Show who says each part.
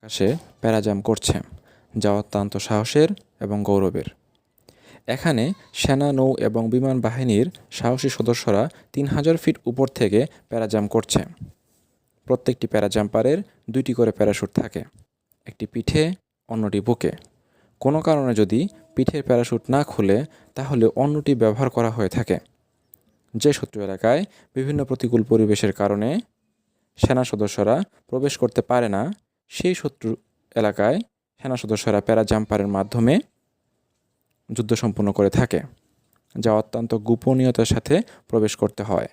Speaker 1: আকাশে প্যারাজাম্প করছে, যা অত্যন্ত সাহসের এবং গৌরবের। এখানে সেনা, নৌ এবং বিমান বাহিনীর সাহসী সদস্যরা ৩,০০০ ফিট উপর থেকে প্যারাজাম্প করছে। প্রত্যেকটি প্যারাজাম্পারের ২টি করে প্যারাশুট থাকে, একটি পিঠে, অন্যটি বুকে। কোনো কারণে যদি পিঠের প্যারাশুট না খুলে, তাহলে অন্যটি ব্যবহার করা হয়ে থাকে। যে শত্রু এলাকায় বিভিন্ন প্রতিকূল পরিবেশের কারণে সেনা সদস্যরা প্রবেশ করতে পারে না, সেই শত্রু এলাকায় সেনা সদস্যরা প্যারাজাম্পারের মাধ্যমে যুদ্ধ সম্পন্ন করে থাকে, যা অত্যন্ত গোপনীয়তার সাথে প্রবেশ করতে হয়।